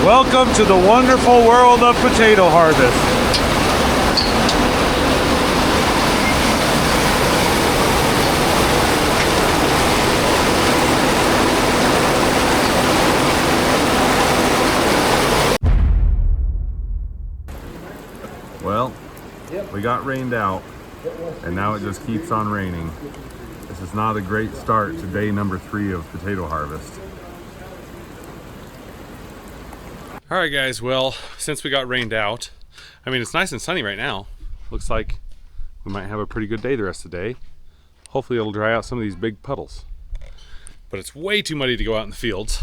Welcome to the wonderful world of potato harvest. Well, we got rained out, and now it just keeps on raining. This is not a great start to day number 3 of potato harvest. All right, guys, well, since we got rained out, I mean, it's nice and sunny right now. Looks like we might have a pretty good day the rest of the day. Hopefully it'll dry out some of these big puddles. But it's way too muddy to go out in the fields.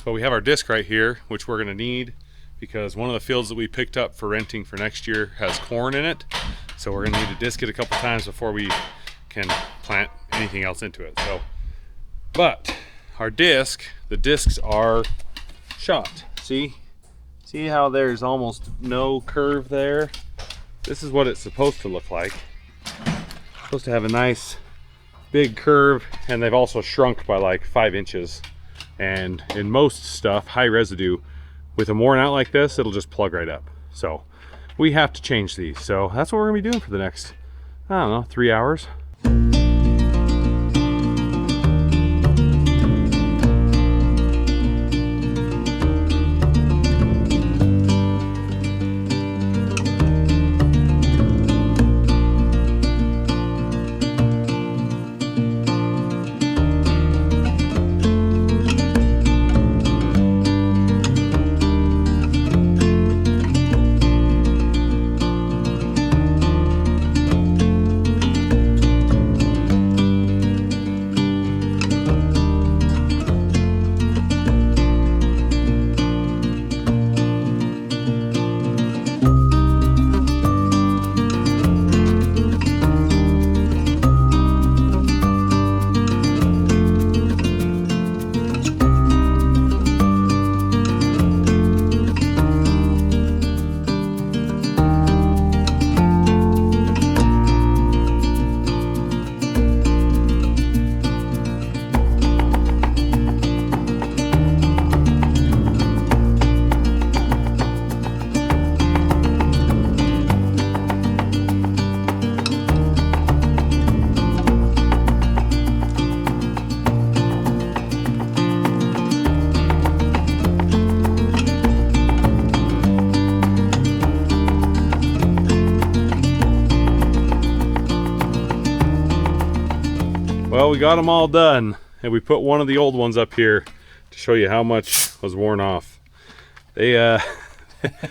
But we have our disc right here, which we're gonna need because one of the fields that we picked up for renting for next year has corn in it. So we're gonna need to disc it a couple times before we can plant anything else into it. But our disc, the discs are shot. See how there's almost no curve there? This is what it's supposed to look like. It's supposed to have a nice big curve, and they've also shrunk by like 5 inches. And in most stuff, high residue, with them worn out like this, it'll just plug right up. So we have to change these. So that's what we're gonna be doing for the next, I don't know, 3 hours. Well, we got them all done, and we put one of the old ones up here to show you how much was worn off. They've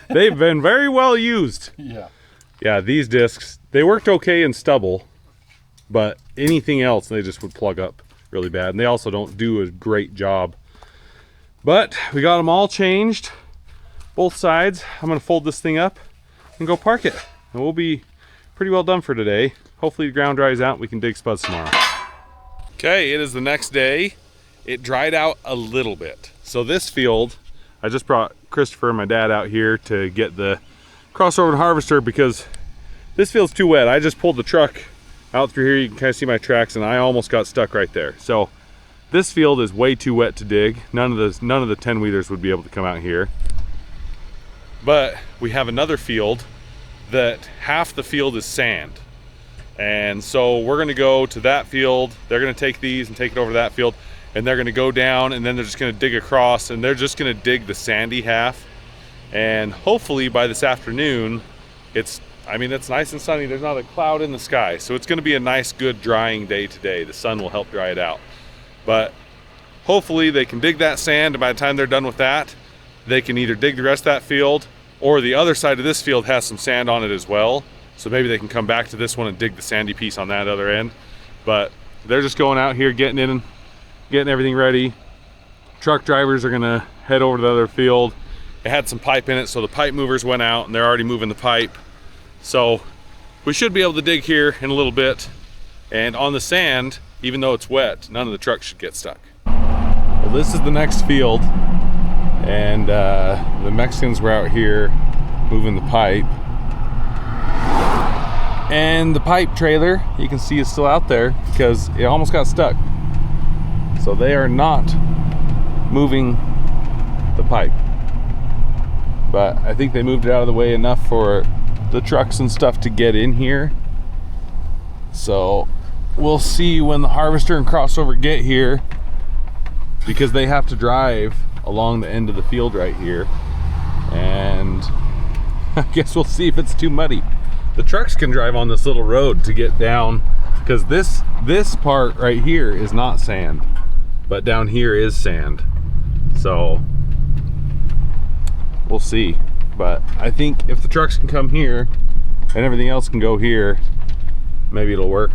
been very well used. Yeah, these discs, they worked okay in stubble, but anything else they just would plug up really bad, and they also don't do a great job. But we got them all changed, both sides. I'm gonna fold this thing up and go park it, and we'll be pretty well done for today. Hopefully the ground dries out and we can dig spuds tomorrow. Okay, it is the next day. It dried out a little bit. So this field, I just brought Christopher and my dad out here to get the crossover and harvester because this field's too wet. I just pulled the truck out through here. You can kind of see my tracks, and I almost got stuck right there. So this field is way too wet to dig. None of the 10-wheelers would be able to come out here. But we have another field that half the field is sand. And so we're gonna go to that field. They're gonna take these and take it over to that field, and they're gonna go down, and then they're just gonna dig across, and they're just gonna dig the sandy half. And hopefully by this afternoon, it's nice and sunny. There's not a cloud in the sky. So it's gonna be a nice, good drying day today. The sun will help dry it out. But hopefully they can dig that sand, and by the time they're done with that, they can either dig the rest of that field, or the other side of this field has some sand on it as well. So maybe they can come back to this one and dig the sandy piece on that other end. But they're just going out here, getting in and getting everything ready. Truck drivers are gonna head over to the other field. It had some pipe in it, so the pipe movers went out and they're already moving the pipe. So we should be able to dig here in a little bit. And on the sand, even though it's wet, none of the trucks should get stuck. Well, this is the next field. And the Mexicans were out here moving the pipe. And the pipe trailer, you can see, is still out there because it almost got stuck. So they are not moving the pipe. but I think they moved it out of the way enough for the trucks and stuff to get in here. So we'll see when the harvester and crossover get here, because they have to drive along the end of the field right here, and I guess we'll see if it's too muddy. The trucks can drive on this little road to get down, because this part right here is not sand, but down here is sand. So we'll see. But I think if the trucks can come here and everything else can go here, maybe it'll work.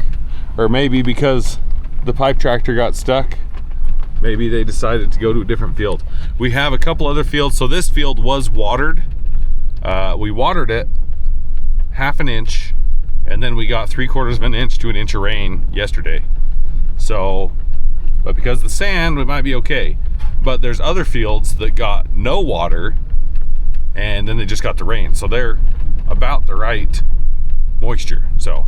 Or maybe because the pipe tractor got stuck, maybe they decided to go to a different field. We have a couple other fields. So this field was watered. We watered it 1/2 inch, and then we got 3/4 of an inch to an inch of rain yesterday. So, but because of the sand, it might be okay. But there's other fields that got no water, and then they just got the rain. So they're about the right moisture. So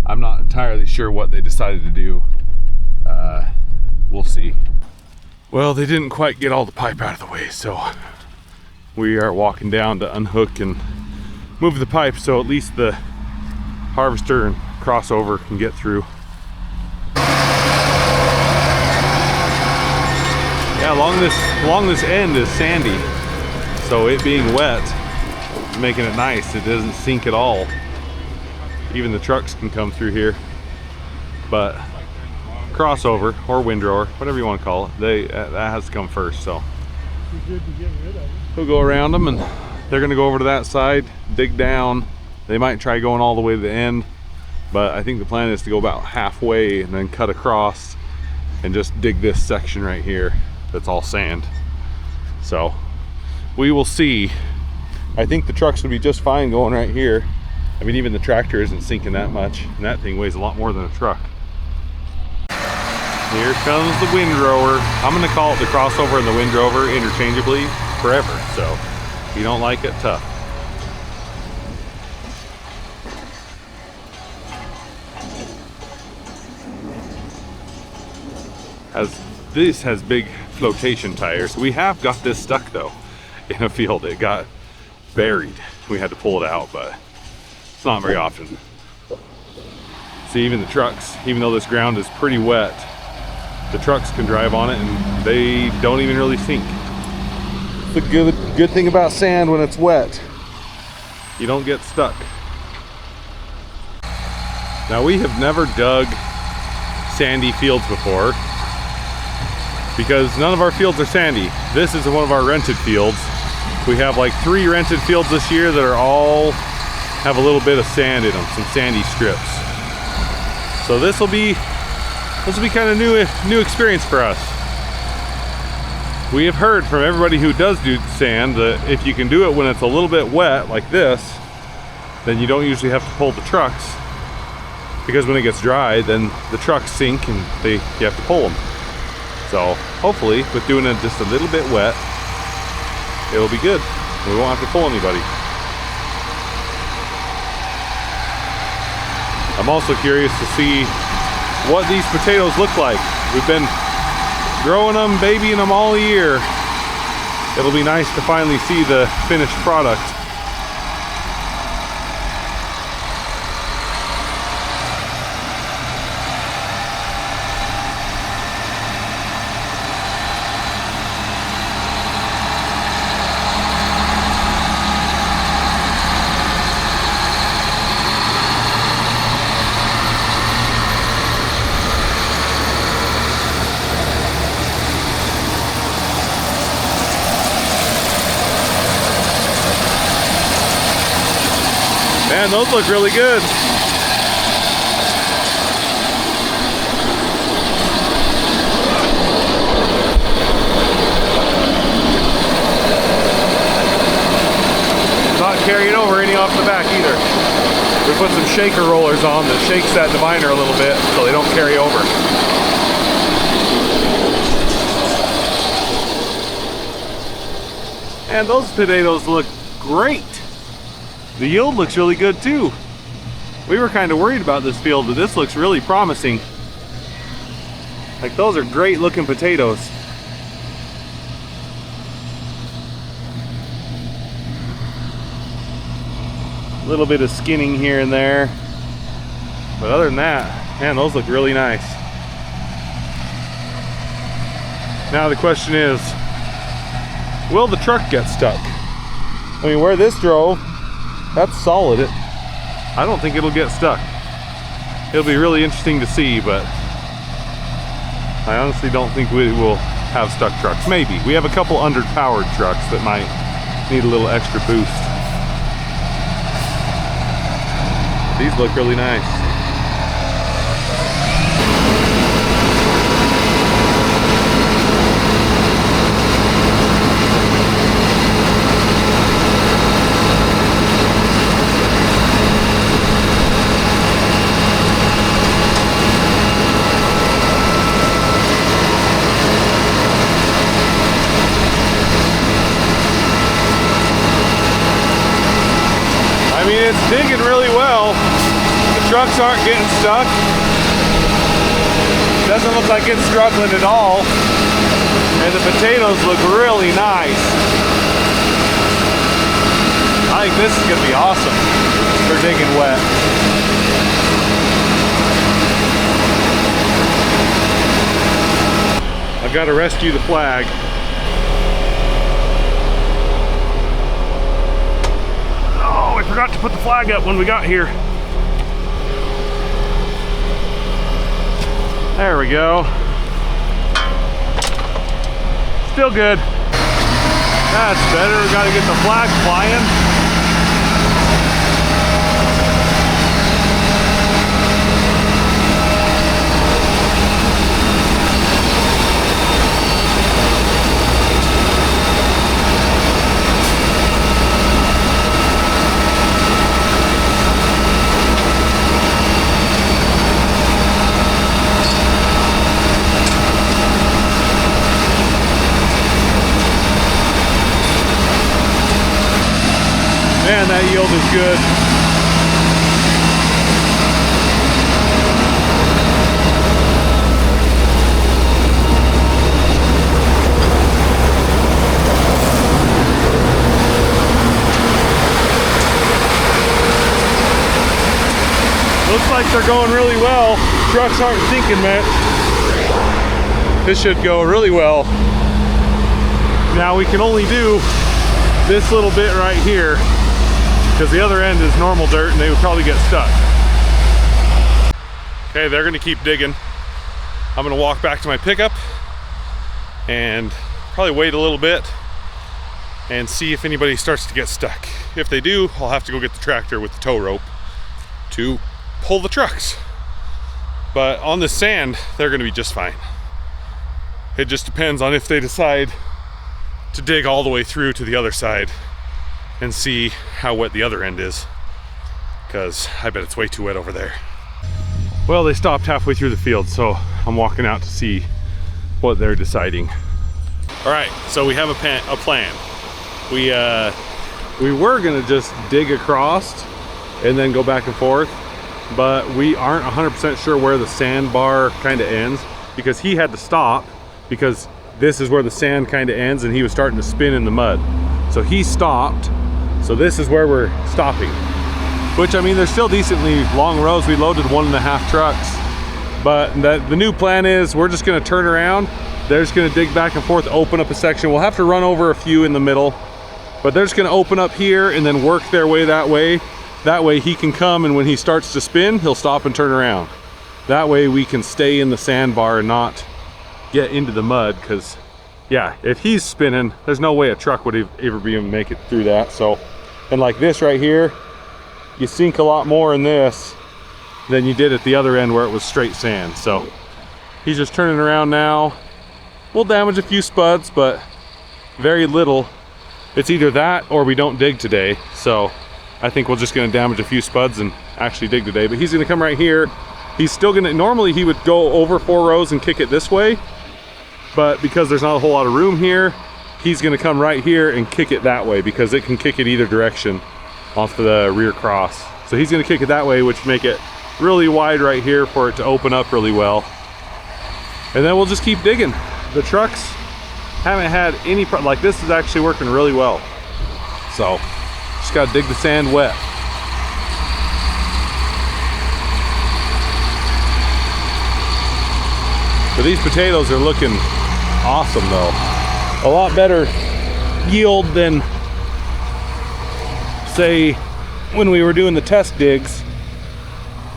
I'm not entirely sure what they decided to do. We'll see. Well, they didn't quite get all the pipe out of the way, so we are walking down to unhook and move the pipe so at least the harvester and crossover can get through. Yeah, along this end is sandy, so it being wet is making it nice. It doesn't sink at all. Even the trucks can come through here, but crossover or windrower, whatever you want to call it, that has to come first. So we'll go around them, and they're going to go over to that side, dig down. They might try going all the way to the end, but I think the plan is to go about halfway and then cut across and just dig this section right here that's all sand. So we will see. I think the trucks would be just fine going right here. I mean, even the tractor isn't sinking that much, and that thing weighs a lot more than a truck. Here comes the windrower. I'm gonna call it the crossover and the windrower interchangeably forever. So if you don't like it, tough. This has big flotation tires. We have got this stuck though in a field. It got buried. We had to pull it out, but it's not very often. See, even the trucks, even though this ground is pretty wet, the trucks can drive on it and they don't even really sink. The good thing about sand when it's wet, you don't get stuck. Now, we have never dug sandy fields before because none of our fields are sandy. This is one of our rented fields. We have like 3 rented fields this year that are all have a little bit of sand in them, some sandy strips. So this will be kind of new experience for us. We have heard from everybody who does do sand that if you can do it when it's a little bit wet like this, then you don't usually have to pull the trucks, because when it gets dry, then the trucks sink and you have to pull them. So hopefully with doing it just a little bit wet, it'll be good. We won't have to pull anybody. I'm also curious to see what these potatoes look like. We've been growing them, babying them all year. It'll be nice to finally see the finished product. Man, those look really good. Not carrying over any off the back either. We put some shaker rollers on that shakes that diviner a little bit so they don't carry over. And those potatoes look great. The yield looks really good too. We were kind of worried about this field, but this looks really promising. Like, those are great looking potatoes. little bit of skinning here and there. But other than that, man, those look really nice. Now the question is, will the truck get stuck? I mean, where this drove, that's solid. I don't think it'll get stuck. It'll be really interesting to see, but I honestly don't think we will have stuck trucks. Maybe. We have a couple underpowered trucks that might need a little extra boost. These look really nice. I mean, it's digging really well. The trucks aren't getting stuck. Doesn't look like it's struggling at all. And the potatoes look really nice. I think this is gonna be awesome for digging wet. I've got to rescue the flag. I forgot to put the flag up when we got here. There we go. Still good. That's better. We got to get the flag flying. Man, that yield is good. Looks like they're going really well. Trucks aren't sinking much. This should go really well. Now we can only do this little bit right here, because the other end is normal dirt and they would probably get stuck. Okay, they're gonna keep digging. I'm gonna walk back to my pickup and probably wait a little bit and see if anybody starts to get stuck. If they do, I'll have to go get the tractor with the tow rope to pull the trucks. But on the sand, they're gonna be just fine. It just depends on if they decide to dig all the way through to the other side and see how wet the other end is, because I bet it's way too wet over there. Well, they stopped halfway through the field, so I'm walking out to see what they're deciding. All right, so we have a plan. We were gonna just dig across and then go back and forth, but we aren't 100% sure where the sandbar kind of ends, because he had to stop because this is where the sand kind of ends and he was starting to spin in the mud. So he stopped. So this is where we're stopping, which, I mean, they're still decently long rows. We loaded 1.5 trucks, but the new plan is we're just gonna turn around. They're just gonna dig back and forth, open up a section. We'll have to run over a few in the middle, but they're just gonna open up here and then work their way that way. That way he can come, and when he starts to spin, he'll stop and turn around. That way we can stay in the sandbar and not get into the mud, because yeah, if he's spinning, there's no way a truck would ever be able to make it through that. So, and like this right here, you sink a lot more in this than you did at the other end where it was straight sand. So he's just turning around now. We'll damage a few spuds, but very little. It's either that or we don't dig today. So I think we're just gonna damage a few spuds and actually dig today. But he's gonna come right here. He's still gonna, normally he would go over 4 rows and kick it this way, but because there's not a whole lot of room here, he's gonna come right here and kick it that way, because it can kick it either direction off the rear cross. So he's gonna kick it that way, which make it really wide right here for it to open up really well. And then we'll just keep digging. The trucks haven't had any like this is actually working really well. So just gotta dig the sand wet. But these potatoes are looking awesome though. A lot better yield than, say, when we were doing the test digs.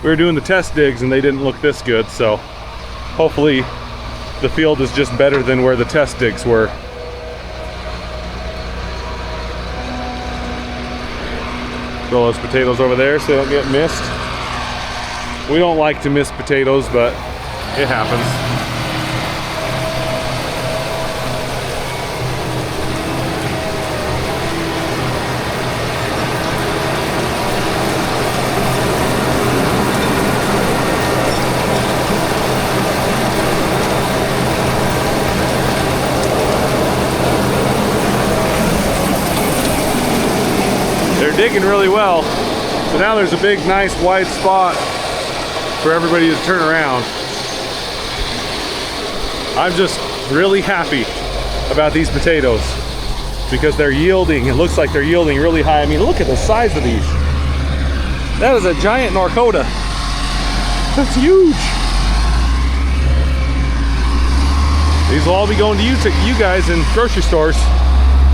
We were doing the test digs and they didn't look this good, so hopefully the field is just better than where the test digs were. Throw those potatoes over there so they don't get missed. We don't like to miss potatoes, but it happens. Digging really well, so now there's a big nice wide spot for everybody to turn around. I'm just really happy about these potatoes because they're yielding. It looks like they're yielding really high. I mean, look at the size of these. That is a giant Narkota. That's huge. These will all be going to you guys in grocery stores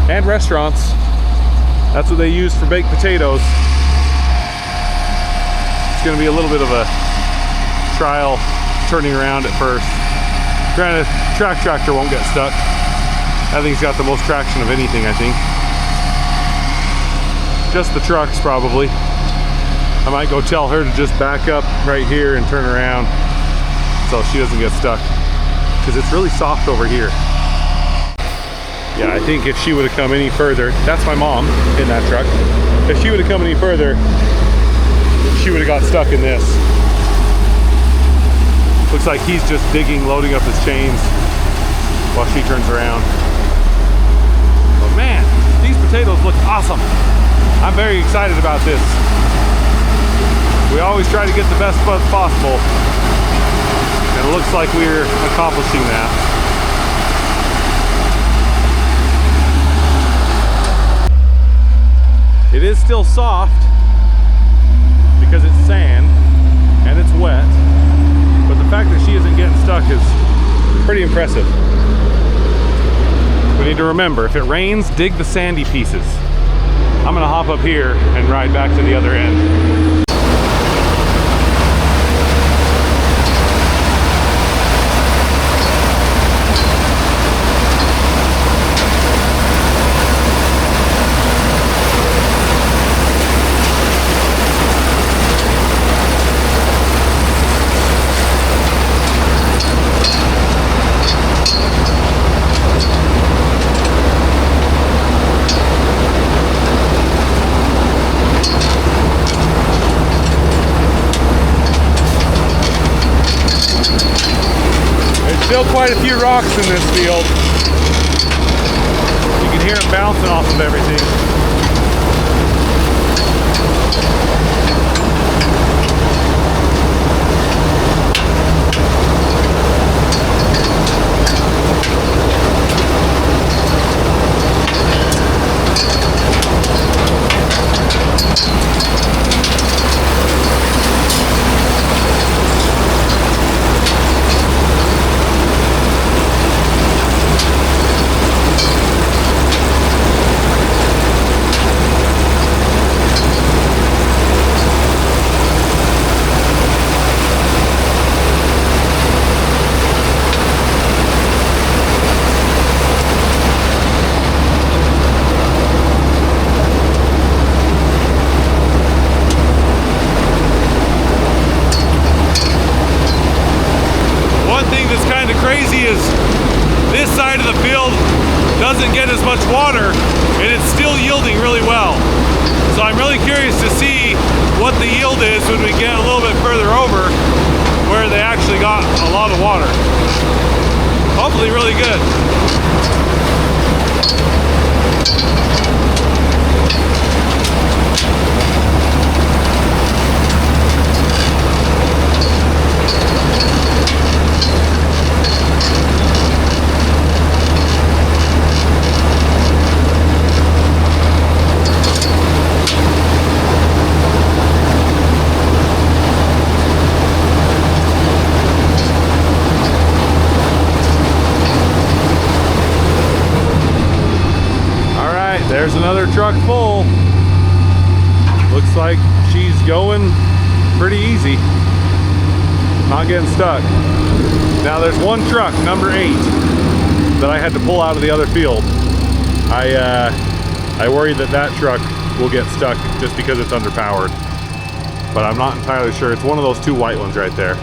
and restaurants. That's what they use for baked potatoes. It's gonna be a little bit of a trial turning around at first. Granted, track tractor won't get stuck. That thing's got the most traction of anything, I think. Just the trucks, probably. I might go tell her to just back up right here and turn around so she doesn't get stuck. Because it's really soft over here. Yeah, I think if she would have come any further, that's my mom in that truck. If she would have come any further, she would have got stuck in this. Looks like he's just digging, loading up his chains while she turns around. But man, these potatoes look awesome. I'm very excited about this. We always try to get the best buds possible, and it looks like we're accomplishing that. It is still soft because it's sand and it's wet, but the fact that she isn't getting stuck is pretty impressive. We need to remember, if it rains, dig the sandy pieces. I'm gonna hop up here and ride back to the other end. Still quite a few rocks in this field. You can hear them bouncing off of everything. Doesn't get as much water and it's still yielding really well. So I'm really curious to see what the yield is when we get a little bit further over where they actually got a lot of water. Hopefully really good. There's another truck full. Looks like she's going pretty easy. Not getting stuck. Now there's one truck, number 8, that I had to pull out of the other field. I worry that that truck will get stuck just because it's underpowered. But I'm not entirely sure. It's one of those 2 white ones right there.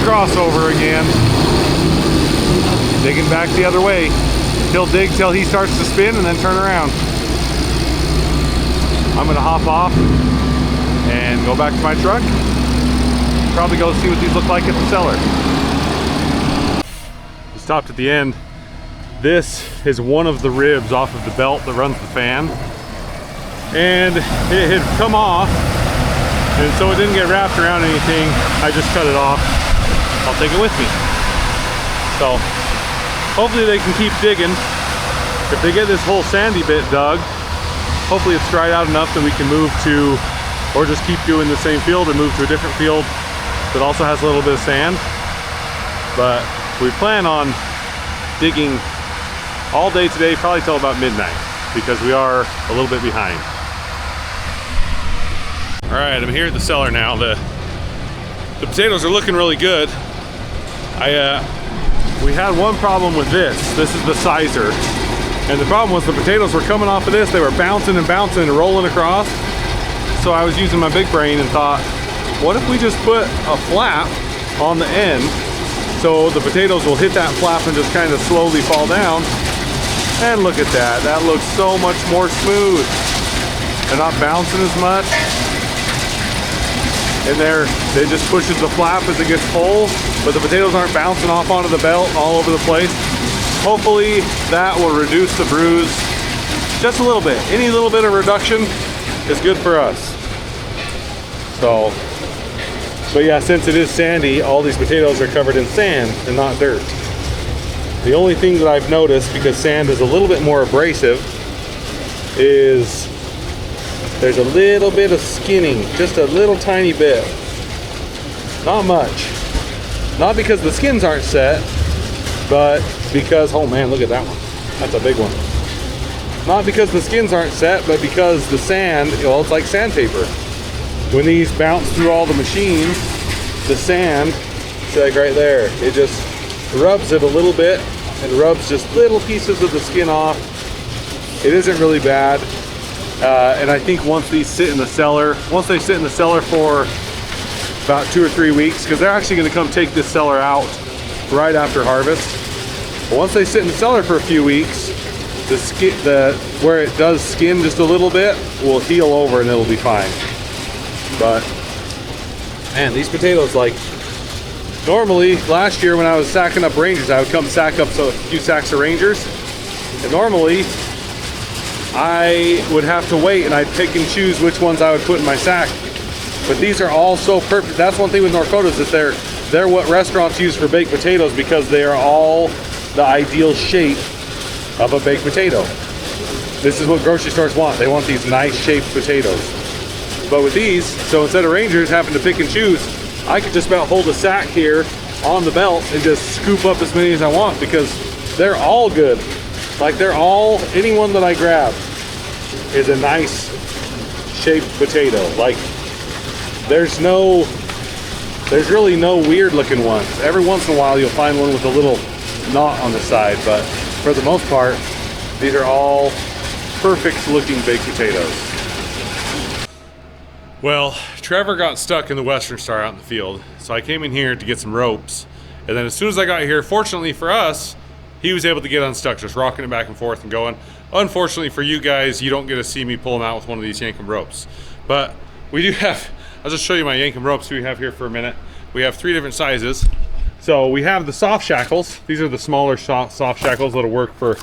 Crossover again. Digging back the other way. He'll dig till he starts to spin and then turn around. I'm gonna hop off and go back to my truck. Probably go see what these look like at the cellar. We stopped at the end. This is one of the ribs off of the belt that runs the fan. And it had come off, and so it didn't get wrapped around anything. I just cut it off. I'll take it with me. So hopefully they can keep digging. If they get this whole sandy bit dug, hopefully it's dried out enough that we can move to, or just keep doing the same field and move to a different field that also has a little bit of sand. But we plan on digging all day today, probably till about midnight, because we are a little bit behind. All right, I'm here at the cellar now. The potatoes are looking really good. We had one problem with this. This is the sizer. And the problem was the potatoes were coming off of this. They were bouncing and bouncing and rolling across. So I was using my big brain and thought, what if we just put a flap on the end so the potatoes will hit that flap and just kind of slowly fall down. And look at that. That looks so much more smooth. They're not bouncing as much. And they just pushes the flap as it gets full, but the potatoes aren't bouncing off onto the belt all over the place. Hopefully that will reduce the bruise just a little bit. Any little bit of reduction is good for us. So, but yeah, since it is sandy, all these potatoes are covered in sand and not dirt. The only thing that I've noticed, because sand is a little bit more abrasive, is there's a little bit of skinning, just a little tiny bit. Not much. Not because the skins aren't set, but because, oh man, look at that one. That's a big one. Not because the skins aren't set, but because the sand, well, it's like sandpaper. When these bounce through all the machines, the sand, see, like right there, it just rubs it a little bit and rubs just little pieces of the skin off. It isn't really bad. And I think once these sit in the cellar, once they sit in the cellar for about 2 or 3 weeks, because they're actually going to come take this cellar out right after harvest. But once they sit in the cellar for a few weeks, the skin, where it does skin just a little bit, will heal over and it'll be fine. But man, these potatoes, like, normally last year when I was sacking up Rangers, I would come sack up a few sacks of Rangers, and normally I would have to wait and I'd pick and choose which ones I would put in my sack. But these are all so perfect. That's one thing with Narkotas, is they're what restaurants use for baked potatoes, because they are all the ideal shape of a baked potato. This is what grocery stores want. They want these nice shaped potatoes. But with these, so instead of Rangers having to pick and choose, I could just about hold a sack here on the belt and just scoop up as many as I want, because they're all good. Like, they're all, any one that I grab is a nice shaped potato. Like, there's really no weird looking ones. Every once in a while you'll find one with a little knot on the side, but for the most part, these are all perfect looking baked potatoes. Well, Trevor got stuck in the Western Star out in the field, so I came in here to get some ropes. And then as soon as I got here, fortunately for us, he was able to get unstuck, just rocking it back and forth and going. Unfortunately for you guys, you don't get to see me pull him out with one of these Yankum ropes. But we do have, I'll just show you my Yankum ropes we have here for a minute. We have 3 different sizes. So we have the soft shackles. These are the smaller soft shackles that'll work for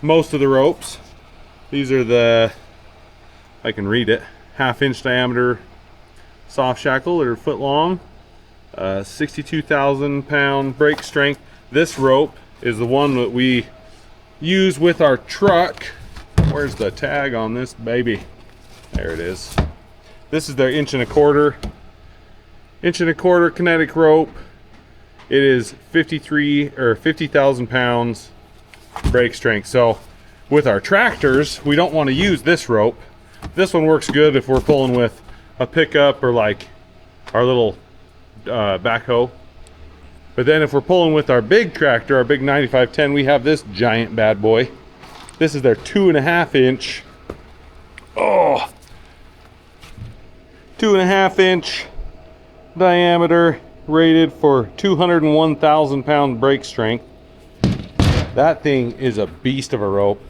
most of the ropes. These are the, I can read it, 1/2 inch diameter soft shackle. They're 1 foot long, 62,000 pound brake strength. This rope is the one that we use with our truck. Where's the tag on this baby? There it is. This is their 1 1/4 Kinetic rope. It is 50,000 pounds brake strength. So with our tractors, we don't want to use this rope. This one works good if we're pulling with a pickup or like our little backhoe. But then if we're pulling with our big tractor, our big 9510, we have this giant bad boy. This is their 2.5 inch. Oh, 2.5 inch diameter, rated for 201,000 pound brake strength. That thing is a beast of a rope.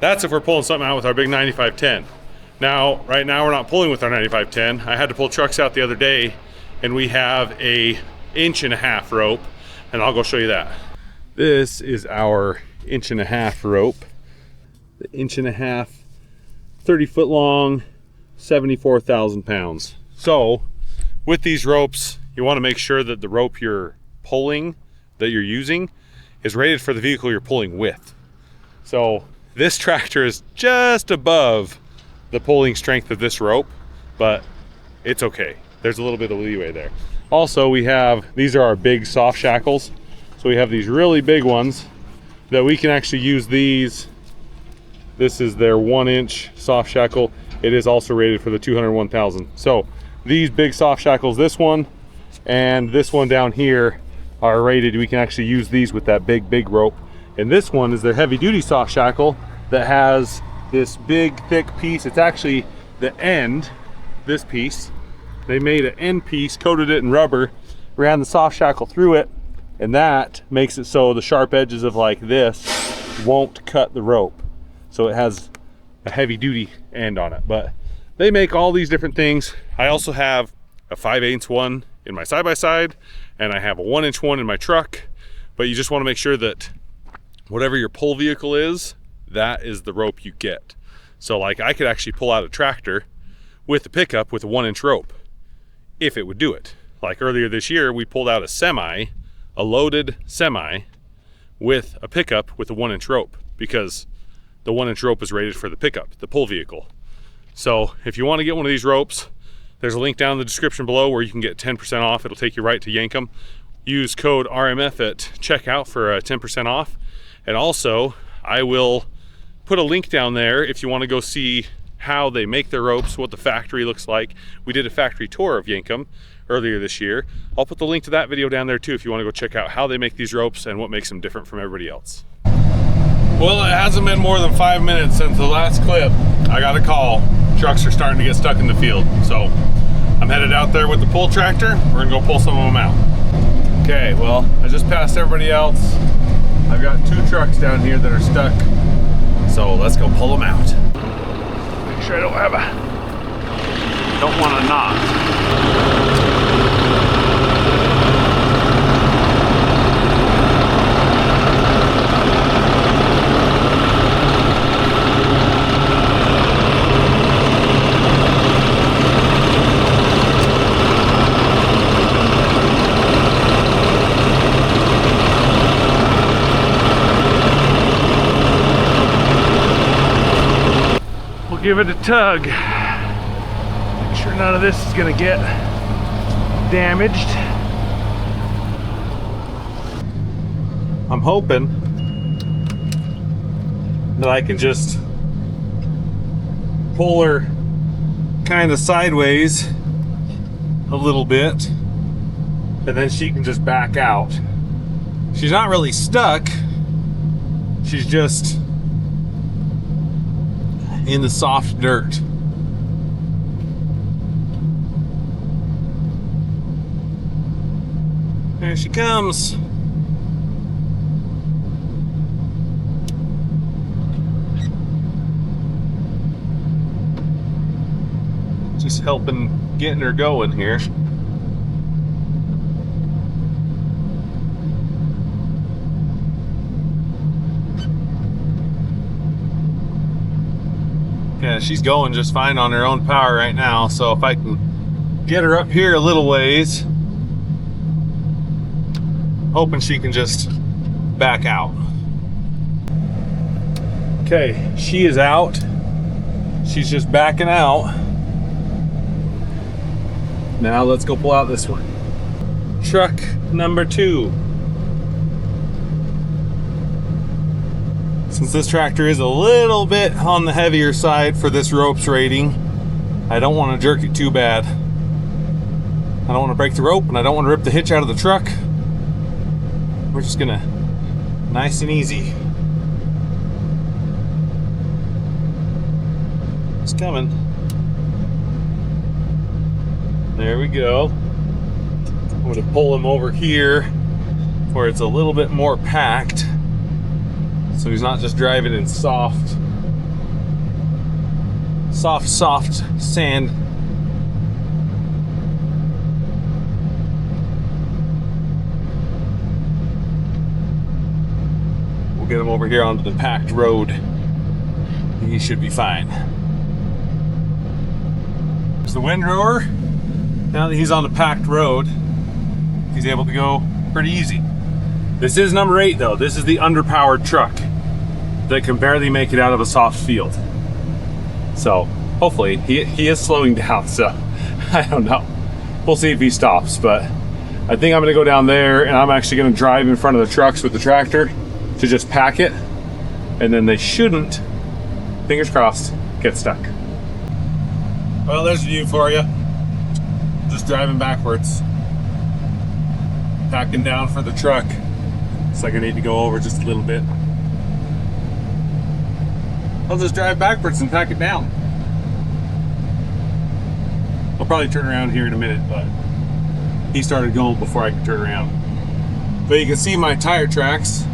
That's if we're pulling something out with our big 9510. Now, right now we're not pulling with our 9510. I had to pull trucks out the other day, and we have a 1.5 inch rope, and I'll go show you that. This is our 1.5 inch rope. The 1.5 inch, 30 foot long, 74,000 pounds. So with these ropes, you want to make sure that the rope you're pulling, that you're using, is rated for the vehicle you're pulling with. So this tractor is just above the pulling strength of this rope, but it's okay. There's a little bit of leeway there. Also, we have, these are our big soft shackles. So we have these really big ones that we can actually use these. This is their 1 inch soft shackle. It is also rated for the 201,000. So these big soft shackles, this one and this one down here, are rated. We can actually use these with that big rope. And this one is their heavy duty soft shackle that has this big thick piece. It's actually the end, this piece. They made an end piece, coated it in rubber, ran the soft shackle through it, and that makes it so the sharp edges of like this won't cut the rope. So it has a heavy duty end on it. But they make all these different things. I also have a 5/8 one in my side-by-side, and I have a 1 inch one in my truck. But you just want to make sure that whatever your pull vehicle is, that is the rope you get. So like I could actually pull out a tractor with the pickup with a 1 inch rope if it would do it. Like earlier this year, we pulled out a loaded semi with a pickup with a 1 inch rope, because the 1 inch rope is rated for the pickup, the pull vehicle. So if you want to get one of these ropes, there's a link down in the description below where you can get 10% off. It'll take you right to Yankum. Use code RMF at checkout for 10% off. And also, I will put a link down there if you want to go see how they make their ropes, what the factory looks like. We did a factory tour of Yankum earlier this year. I'll put the link to that video down there too if you want to go check out how they make these ropes and what makes them different from everybody else. Well, it hasn't been more than 5 minutes since the last clip. I got a call. Trucks are starting to get stuck in the field. So I'm headed out there with the pull tractor. We're gonna go pull some of them out. Okay, well, I just passed everybody else. I've got 2 trucks down here that are stuck. So let's go pull them out. Make sure I don't want a knot. Give it a tug. Make sure none of this is gonna get damaged. I'm hoping that I can just pull her kind of sideways a little bit, and then she can just back out. She's not really stuck. She's just in the soft dirt. There she comes. ropes helping getting her going here. Yeah, she's going just fine on her own power right now, so if I can get her up here a little ways, hoping she can just back out. Okay, she is out. She's just backing out. Now let's go pull out this one. Truck number 2. Since this tractor is a little bit on the heavier side for this ropes rating, I don't want to jerk it too bad. I don't want to break the rope and I don't want to rip the hitch out of the truck. We're just gonna nice and easy. It's coming. There we go. I'm going to pull him over here where it's a little bit more packed, so he's not just driving in soft sand. We'll get him over here onto the packed road. He should be fine. There's the windrower. Now that he's on the packed road, he's able to go pretty easy. This is number 8 though. This is the underpowered truck that can barely make it out of a soft field. So hopefully he is slowing down, so I don't know. We'll see if he stops, but I think I'm gonna go down there and I'm actually gonna drive in front of the trucks with the tractor to just pack it, and then they shouldn't, fingers crossed, get stuck. Well, there's a view for you. Just driving backwards, packing down for the truck. Looks like I need to go over just a little bit. I'll just drive backwards and pack it down. I'll probably turn around here in a minute, but he started going before I could turn around. But you can see my tire tracks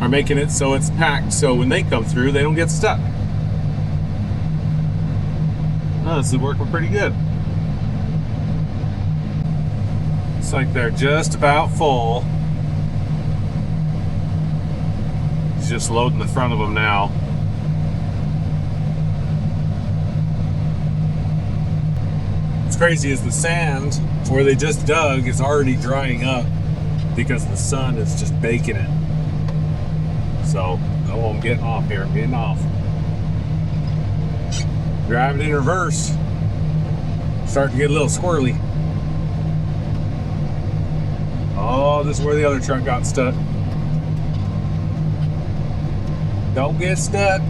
are making it so it's packed, so when they come through, they don't get stuck. Oh, this is working pretty good. Looks like they're just about full. He's just loading the front of them now. What's crazy is the sand where they just dug is already drying up because the sun is just baking it. So, oh, I'm getting off here. I'm getting off. Driving in reverse. Starting to get a little squirrely. Oh, this is where the other truck got stuck. Don't get stuck.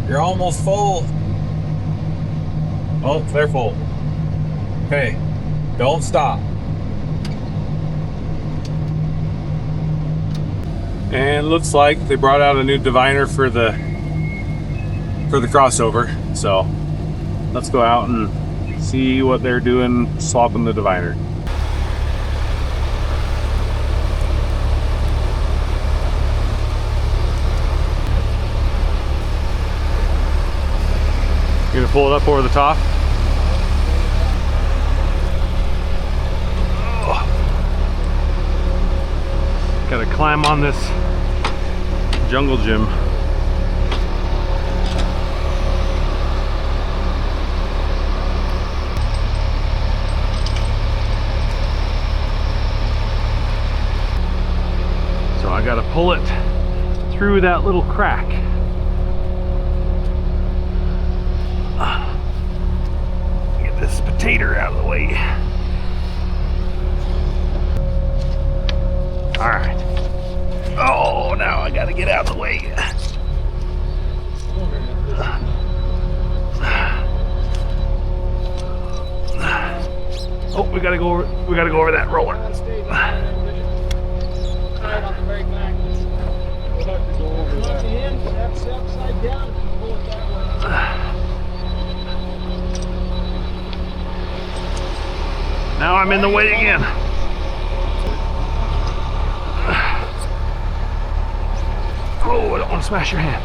You're almost full. Oh, they're full. Okay, don't stop. And looks like they brought out a new diviner for the crossover. So let's go out and see what they're doing, swapping the diviner. You're gonna pull it up over the top? Gotta climb on this jungle gym. So I gotta pull it through that little crack. Get this potato out of the way. All right. Oh, now I gotta get out of the way. Oh, we gotta go over that roller. Now I'm in the way again. Oh, I don't want to smash your hand.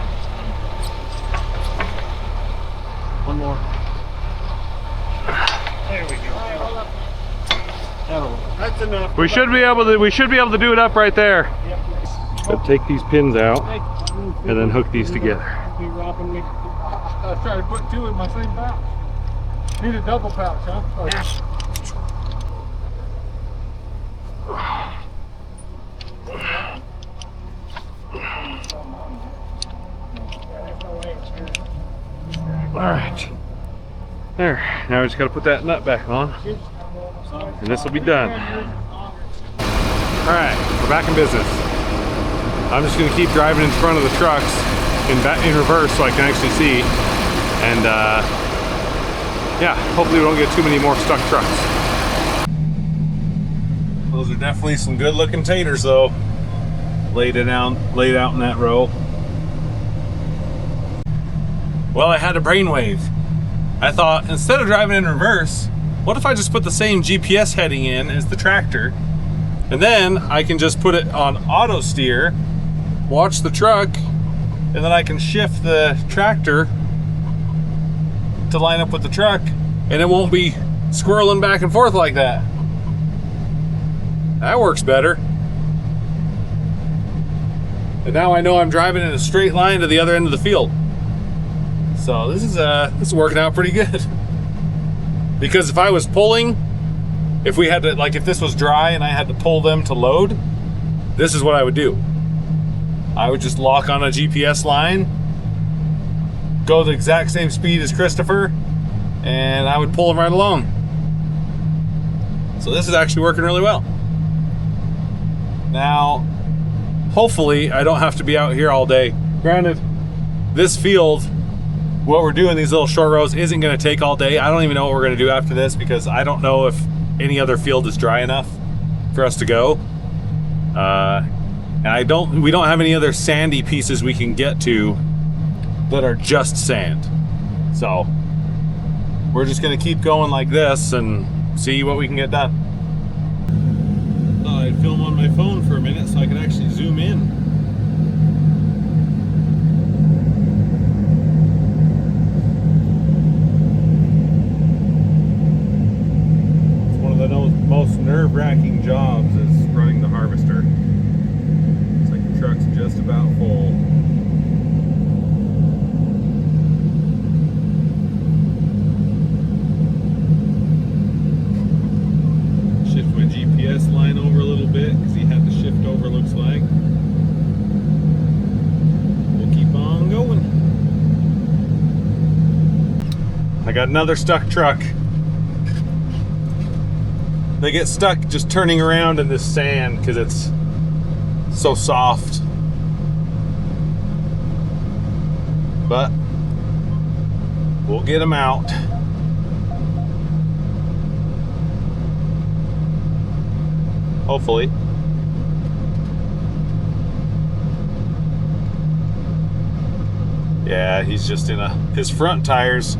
One more. There we go. That's enough. We should be able to do it up right there. So take these pins out and then hook these together. I was trying to put two in my same pouch. Need a double pouch, huh? Oh, yeah. All right. There. Now we just got to put that nut back on, and this will be done. All right, we're back in business. I'm just going to keep driving in front of the trucks in reverse so I can actually see, and yeah, hopefully we don't get too many more stuck trucks. Those are definitely some good looking taters though, laid out in that row. Well, I had a brainwave. I thought, instead of driving in reverse, what if I just put the same GPS heading in as the tractor, and then I can just put it on auto steer, watch the truck, and then I can shift the tractor to line up with the truck, and it won't be squirreling back and forth like that. That works better. And now I know I'm driving in a straight line to the other end of the field. So this is working out pretty good. Because if I was pulling, if we had to, like if this was dry and I had to pull them to load, this is what I would do. I would just lock on a GPS line, go the exact same speed as Christopher, and I would pull them right along. So this is actually working really well. Now, hopefully I don't have to be out here all day. Granted, this field, what we're doing, these little short rows, isn't going to take all day. I don't even know what we're going to do after this because I don't know if any other field is dry enough for us to go. And we don't have any other sandy pieces we can get to that are just sand. So we're just going to keep going like this and see what we can get done. I'd film on my phone for a minute so I could actually zoom in. Most nerve-wracking jobs is running the harvester. It's like the truck's just about full. Shift my GPS line over a little bit because he had to shift over, looks like. We'll keep on going. I got another stuck truck. They get stuck just turning around in this sand because it's so soft. But we'll get them out. Hopefully. Yeah, he's just in his front tires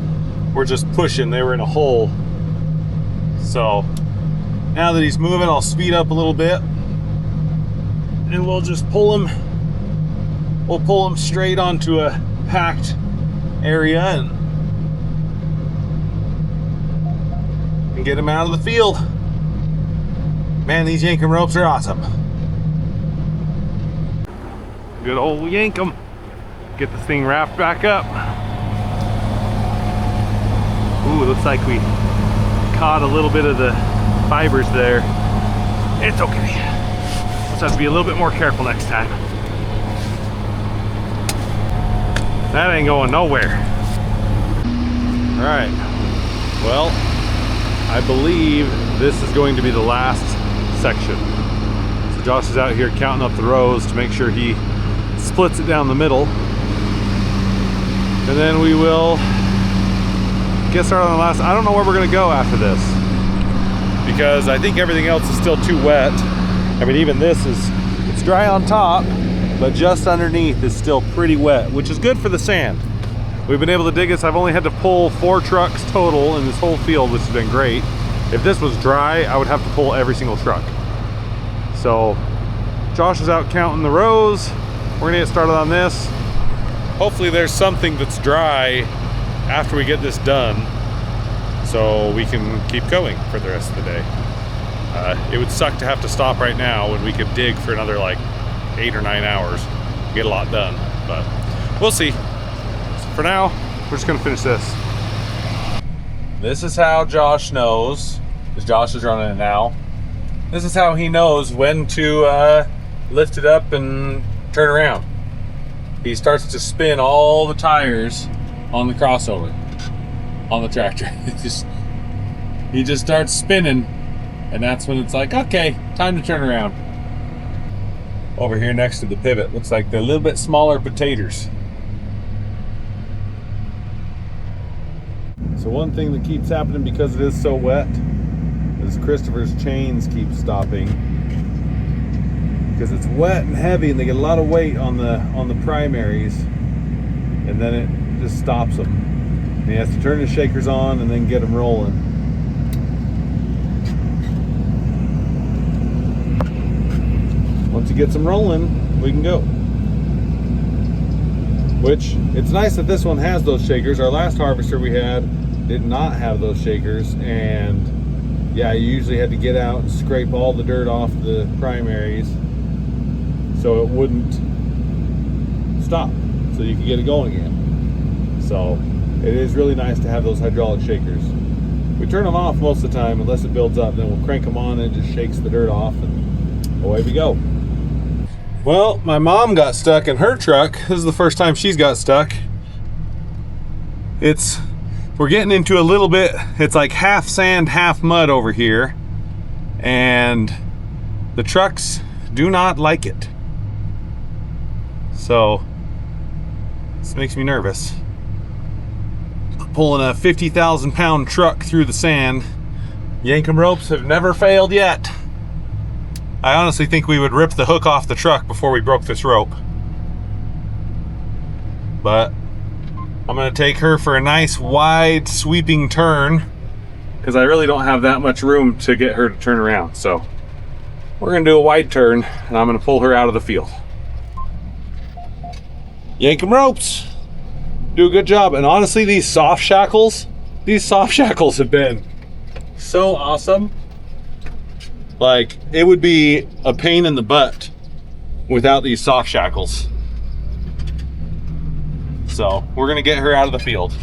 were just pushing. They were in a hole. So now that he's moving, I'll speed up a little bit and we'll just pull him. We'll pull him straight onto a packed area and get him out of the field. Man, these Yankum ropes are awesome. Good old Yankum. Get this thing wrapped back up. Ooh, it looks like we caught a little bit of the fibers there. It's okay. Just have to be a little bit more careful next time. That ain't going nowhere. All right. Well, I believe this is going to be the last section. So Josh is out here counting up the rows to make sure he splits it down the middle. And then we will get started on the last. I don't know where we're gonna go after this, because I think everything else is still too wet. I mean, even this it's dry on top, but just underneath is still pretty wet, which is good for the sand. We've been able to dig this. I've only had to pull 4 trucks total in this whole field, which has been great. If this was dry, I would have to pull every single truck. So Josh is out counting the rows. We're gonna get started on this. Hopefully there's something that's dry after we get this done so we can keep going for the rest of the day. It would suck to have to stop right now when we could dig for another like 8 or 9 hours, get a lot done, but we'll see. For now, we're just gonna finish this. This is how Josh knows, because Josh is running it now. This is how he knows when to lift it up and turn around. He starts to spin all the tires on the crossover, on the tractor. He just starts spinning, and that's when it's like, okay, time to turn around. Over here next to the pivot, looks like they're a little bit smaller potatoes. So one thing that keeps happening because it is so wet is Christopher's chains keep stopping because it's wet and heavy and they get a lot of weight on the primaries, and then it just stops them. And he has to turn his shakers on and then get them rolling. Once he gets them rolling, we can go. Which, it's nice that this one has those shakers. Our last harvester we had did not have those shakers, and yeah, you usually had to get out and scrape all the dirt off the primaries so it wouldn't stop, so you could get it going again. So it is really nice to have those hydraulic shakers. We turn them off most of the time unless it builds up, then we'll crank them on and it just shakes the dirt off, and away we go. Well, my mom got stuck in her truck. This is the first time she's got stuck. We're getting into a little bit, it's like half sand, half mud over here, and the trucks do not like it. So this makes me nervous. Pulling a 50,000 pound truck through the sand. Yankum ropes have never failed yet. I honestly think we would rip the hook off the truck before we broke this rope. But I'm gonna take her for a nice wide sweeping turn because I really don't have that much room to get her to turn around. So we're gonna do a wide turn and I'm gonna pull her out of the field. Yankum ropes, do a good job. And honestly, these soft shackles have been so awesome. Like, it would be a pain in the butt without these soft shackles. So we're gonna get her out of the field.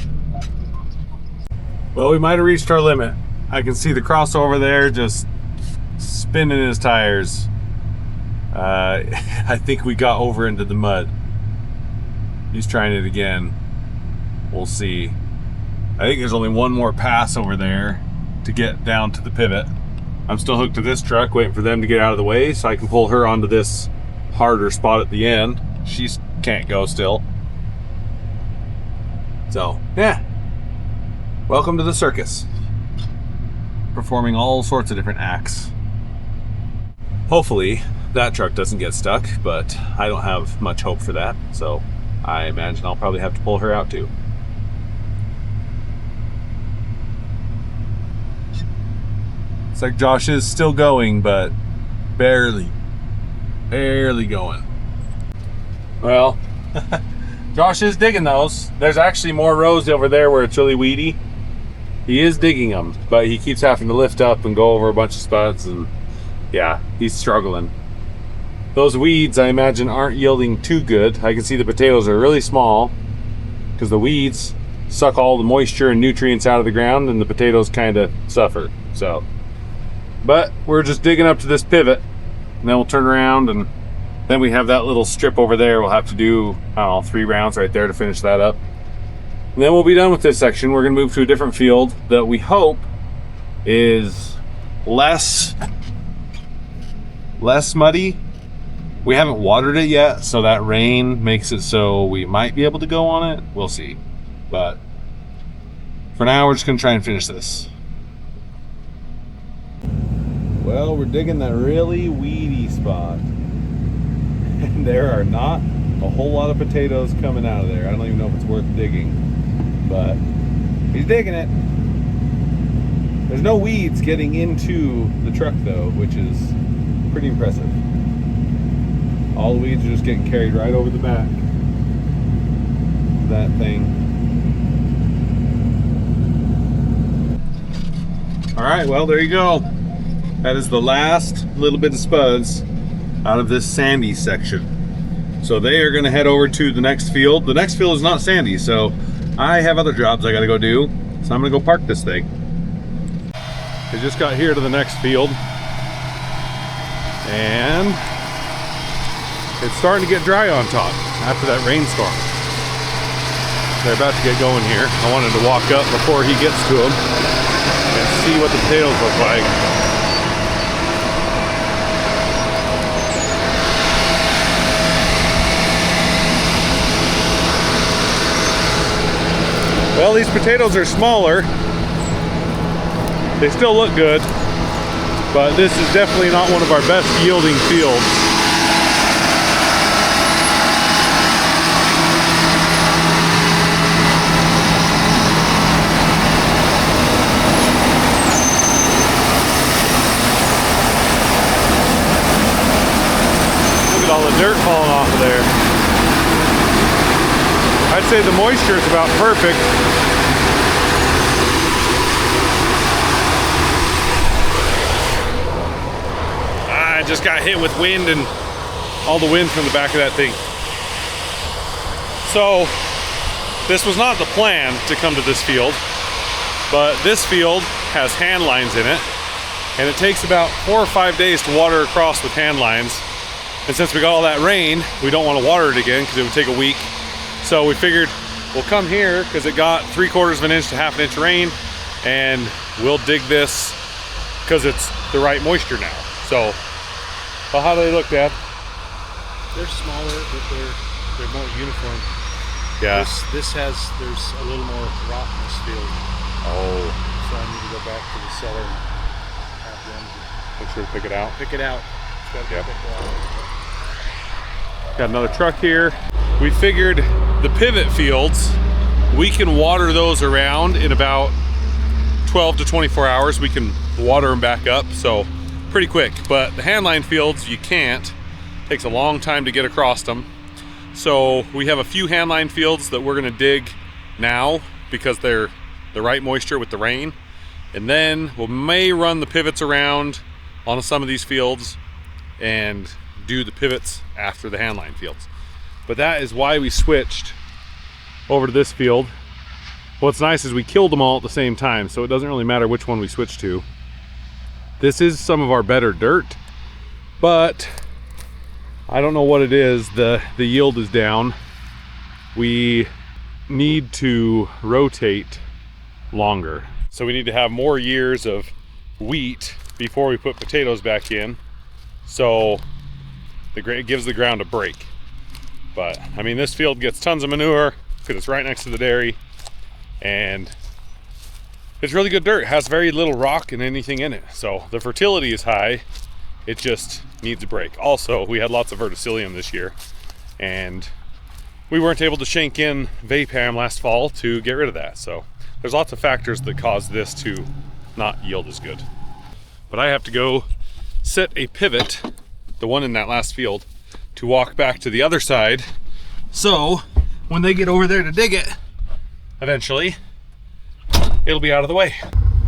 Well, we might have reached our limit. I can see the crossover there just spinning his tires. I think we got over into the mud. He's trying it again. We'll see. I think there's only one more pass over there to get down to the pivot. I'm still hooked to this truck, waiting for them to get out of the way so I can pull her onto this harder spot at the end. She can't go still. So, yeah. Welcome to the circus. Performing all sorts of different acts. Hopefully, that truck doesn't get stuck, but I don't have much hope for that. So, I imagine I'll probably have to pull her out too. It's like Josh is still going, but barely going. Well, Josh is digging those. There's actually more rows over there where it's really weedy. He is digging them, but he keeps having to lift up and go over a bunch of spots, and yeah, he's struggling. Those weeds, I imagine, aren't yielding too good. I can see the potatoes are really small because the weeds suck all the moisture and nutrients out of the ground, and the potatoes kind of suffer. So, but we're just digging up to this pivot, and then we'll turn around, and then we have that little strip over there. We'll have to do, I don't know, 3 rounds right there to finish that up. And then we'll be done with this section. We're gonna move to a different field that we hope is less muddy. We haven't watered it yet, so that rain makes it so we might be able to go on it. We'll see. But for now, we're just gonna try and finish this. Well, we're digging that really weedy spot. And there are not a whole lot of potatoes coming out of there. I don't even know if it's worth digging, but he's digging it. There's no weeds getting into the truck though, which is pretty impressive. All the weeds are just getting carried right over the back of that thing. All right, well, there you go. That is the last little bit of spuds out of this sandy section. So they are gonna head over to the next field. The next field is not sandy, so I have other jobs I gotta go do. So I'm gonna go park this thing. I just got here to the next field, and it's starting to get dry on top after that rainstorm. They're about to get going here. I wanted to walk up before he gets to them and see what the potatoes look like. Well, these potatoes are smaller. They still look good, but this is definitely not one of our best yielding fields. Look at all the dirt falling off of there. I'd say the moisture is about perfect. I just got hit with wind and all the wind from the back of that thing. So this was not the plan to come to this field, but this field has hand lines in it, and it takes about 4 or 5 days to water across with hand lines. And since we got all that rain, we don't want to water it again because it would take a week. So we figured we'll come here because it got 3/4 of an inch to 1/2 inch rain, and we'll dig this because it's the right moisture now. So, well, how do they look, Dad? They're smaller, but they're more uniform. Yeah. There's a little more rot in this field. Oh. So I need to go back to the cellar and have them Make sure to pick it out. pick it out. It's got to be Yep. picked out. Got another truck here. We figured the pivot fields, we can water those around in about 12 to 24 hours. We can water them back up, so pretty quick. But the handline fields, you can't. Takes a long time to get across them. So we have a few handline fields that we're gonna dig now because they're the right moisture with the rain. And then we may run the pivots around on some of these fields and do the pivots after the handline fields. But that is why we switched over to this field. What's nice is we killed them all at the same time, so it doesn't really matter which one we switch to. This is some of our better dirt, but I don't know what it is. The yield is down. We need to rotate longer. So we need to have more years of wheat before we put potatoes back in. So it gives the ground a break. But I mean, this field gets tons of manure because it's right next to the dairy, and it's really good dirt. It has very little rock and anything in it. So the fertility is high. It just needs a break. Also, we had lots of verticillium this year, and we weren't able to shank in Vapam last fall to get rid of that. So there's lots of factors that cause this to not yield as good. But I have to go set a pivot, the one in that last field, to walk back to the other side. So when they get over there to dig it, eventually, it'll be out of the way.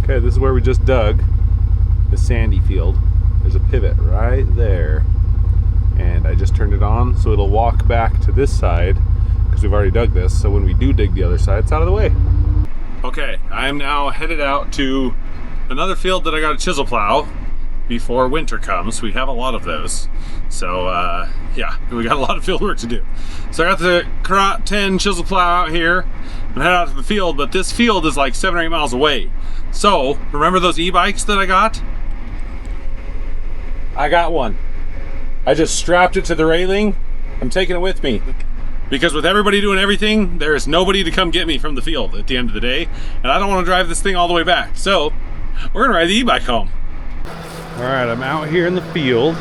Okay, this is where we just dug the sandy field. There's a pivot right there. And I just turned it on so it'll walk back to this side because we've already dug this. So when we do dig the other side, it's out of the way. Okay, I'm now headed out to another field that I got a chisel plow before winter comes. We have a lot of those. So yeah, we got a lot of field work to do. So I got the Karate 10 chisel plow out here and head out to the field, but this field is like 7 or 8 miles away. So remember those e-bikes that I got? I got one. I just strapped it to the railing. I'm taking it with me. Because with everybody doing everything, there is nobody to come get me from the field at the end of the day. And I don't want to drive this thing all the way back. So we're gonna ride the e-bike home. All right, I'm out here in the field,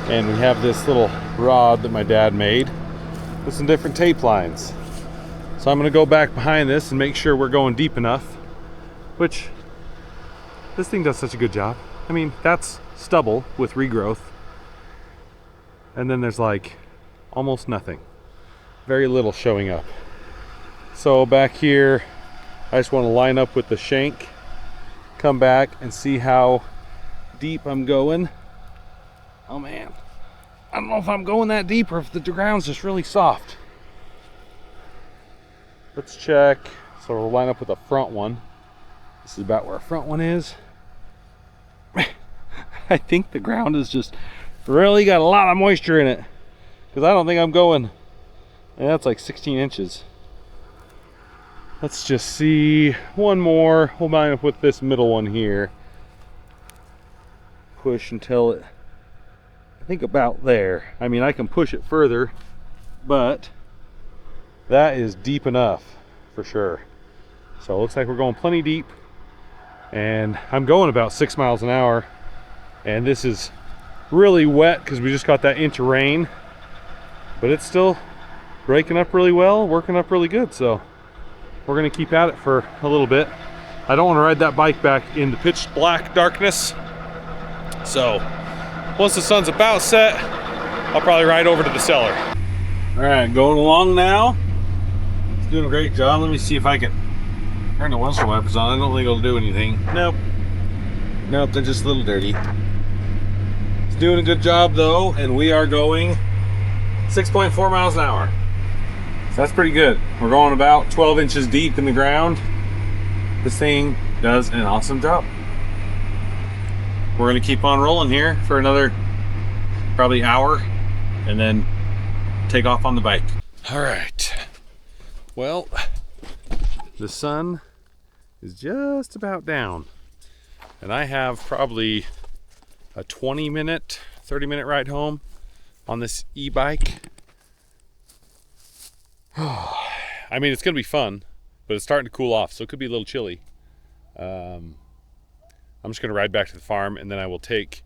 and we have this little rod that my dad made with some different tape lines. So I'm gonna go back behind this and make sure we're going deep enough, which this thing does such a good job. I mean, that's stubble with regrowth, and then there's like almost nothing, very little showing up. So back here, I just want to line up with the shank come back and see how deep I'm going. Oh man, I don't know if I'm going that deep or if the ground's just really soft. Let's check. So we'll line up with the front one. This is about where our front one is. I think the ground is just really got a lot of moisture in it, because I don't think I'm going, and that's like 16 inches. Let's just see one more. We'll line up with this middle one here. Push until it, I think about there. I mean, I can push it further, but that is deep enough for sure. So it looks like we're going plenty deep, and I'm going about 6 miles an hour, and this is really wet because we just got that inch of rain, but it's still breaking up really well, working up really good. So we're gonna keep at it for a little bit. I don't want to ride that bike back in the pitch black darkness, so once the sun's about set, I'll probably ride over to the cellar. All right, going along now. It's doing a great job. Let me see if I can turn the windshield wipers on. I don't think it'll do anything. Nope, they're just a little dirty. It's doing a good job though, and we are going 6.4 miles an hour. So that's pretty good. We're going about 12 inches deep in the ground. This thing does an awesome job. We're gonna keep on rolling here for another probably hour and then take off on the bike. All right. Well, the sun is just about down, and I have probably a 20-minute, 30-minute ride home on this e-bike. I mean, it's gonna be fun, but it's starting to cool off, so it could be a little chilly. I'm just gonna ride back to the farm, and then I will take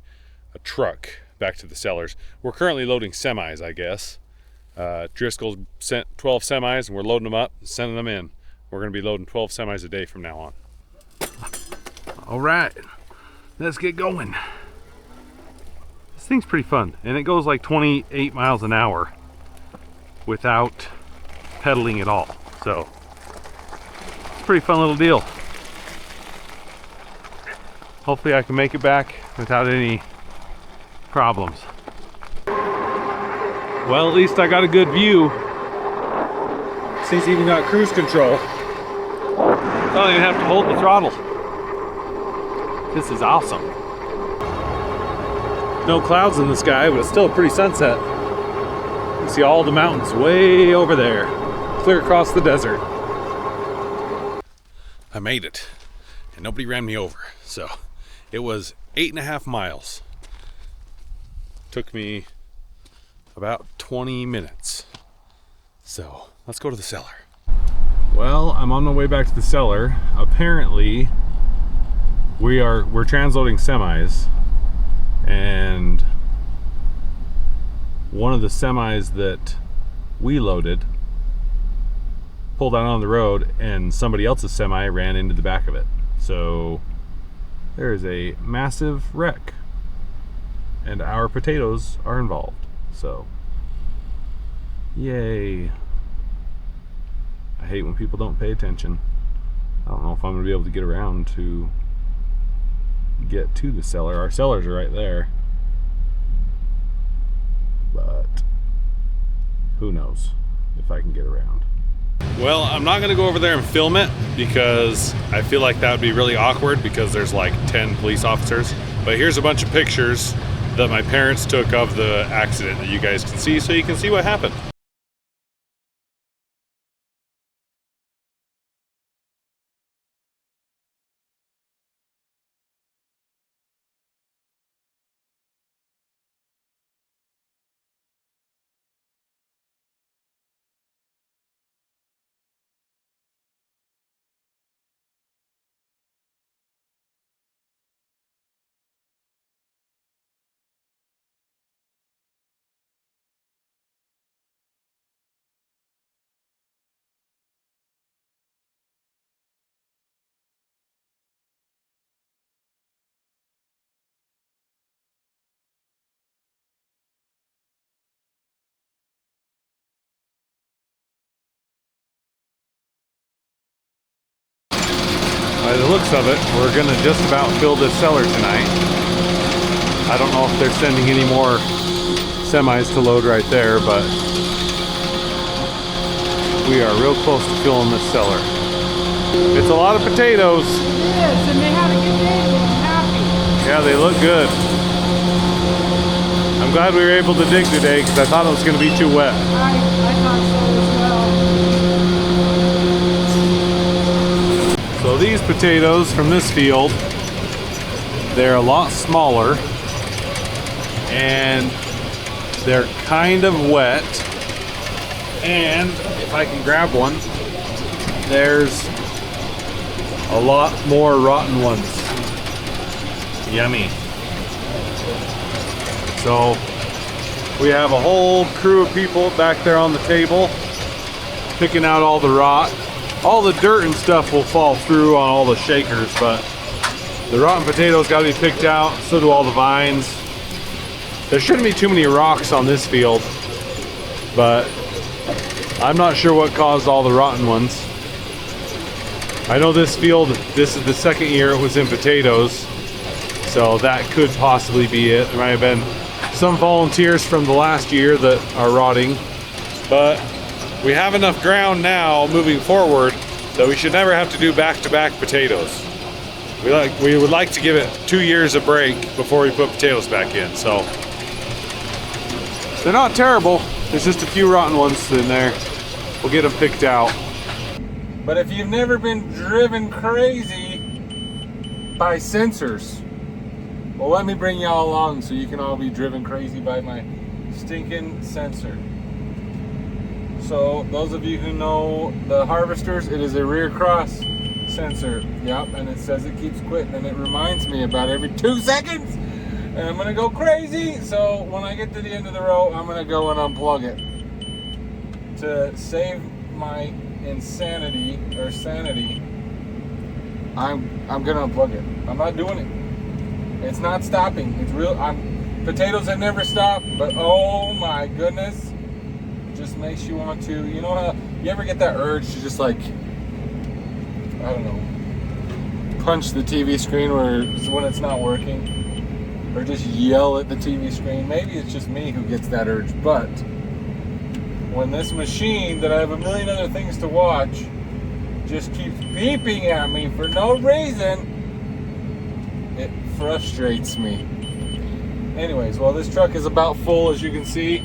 a truck back to the cellars. We're currently loading semis, I guess. Driscoll's sent 12 semis, and we're loading them up and sending them in. We're gonna be loading 12 semis a day from now on. All right, let's get going. This thing's pretty fun, and it goes like 28 miles an hour without pedaling at all. So it's a pretty fun little deal. Hopefully I can make it back without any problems. Well, at least I got a good view. This thing's even got cruise control. I don't even have to hold the throttle. This is awesome. No clouds in the sky, but it's still a pretty sunset. You can see all the mountains way over there, clear across the desert. I made it, and nobody ran me over. So it was 8.5 miles. Took me about 20 minutes. So let's go to the cellar. Well, I'm on my way back to the cellar. Apparently, we're transloading semis, and one of the semis that we loaded pulled out on the road, and somebody else's semi ran into the back of it. So there is a massive wreck, and our potatoes are involved. So yay. I hate when people don't pay attention. I don't know if I'm gonna be able to get around to get to the cellar. Our cellars are right there, but who knows if I can get around. Well, I'm not gonna go over there and film it because I feel like that would be really awkward because there's like 10 police officers. But here's a bunch of pictures that my parents took of the accident that you guys can see, so you can see what happened. By the looks of it, we're gonna just about fill this cellar tonight. I don't know if they're sending any more semis to load right there, but we are real close to filling this cellar. It's a lot of potatoes. It is, and they had a good day. I'm happy. Yeah, they look good. I'm glad we were able to dig today because I thought it was going to be too wet. I thought so as well. So these potatoes from this field, they're a lot smaller and they're kind of wet. And if I can grab one, there's a lot more rotten ones. Yummy. So we have a whole crew of people back there on the table picking out all the rot. All the dirt and stuff will fall through on all the shakers, but the rotten potatoes got to be picked out. So do all the vines. There shouldn't be too many rocks on this field, but I'm not sure what caused all the rotten ones. I know this field, this is the second year it was in potatoes, so that could possibly be it. There might have been some volunteers from the last year that are rotting, but we have enough ground now moving forward that we should never have to do back-to-back potatoes. We would like to give it 2 years a break before we put potatoes back in. So they're not terrible. There's just a few rotten ones in there. We'll get them picked out. But if you've never been driven crazy by sensors, well, let me bring y'all along so you can all be driven crazy by my stinking sensor. So those of you who know the harvesters, it is a rear cross sensor. Yep, and it says it keeps quitting, and it reminds me about every 2 seconds, and I'm gonna go crazy. So when I get to the end of the row, I'm gonna go and unplug it to save my insanity or sanity. I'm gonna unplug it. I'm not doing it. It's not stopping. It's real. Potatoes have never stopped, but oh my goodness, it just makes you want to. You know how you ever get that urge to just like, I don't know, punch the TV screen when it's not working, or just yell at the TV screen. Maybe it's just me who gets that urge, but when this machine that I have a million other things to watch just keeps beeping at me for no reason, it frustrates me. Anyways, well, this truck is about full, as you can see,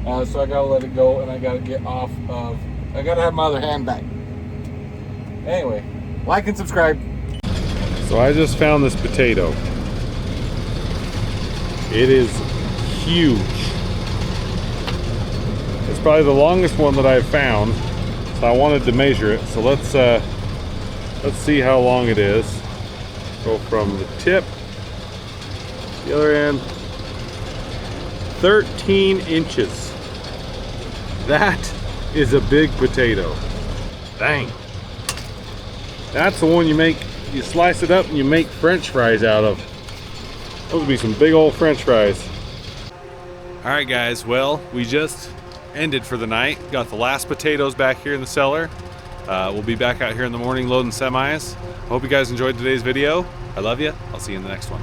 so I gotta let it go, and I gotta get off of, I gotta have my other hand back. Anyway, like and subscribe. So I just found this potato. It is huge. It's probably the longest one that I've found, so I wanted to measure it. So let's see how long it is. Go from the tip to the other end. 13 inches. That is a big potato. Dang. That's the one you slice it up and you make French fries out of. Those would be some big old French fries. All right, guys, well, we just ended for the night. Got the last potatoes back here in the cellar. We'll be back out here in the morning loading semis. I hope you guys enjoyed today's video. I love you. I'll see you in the next one.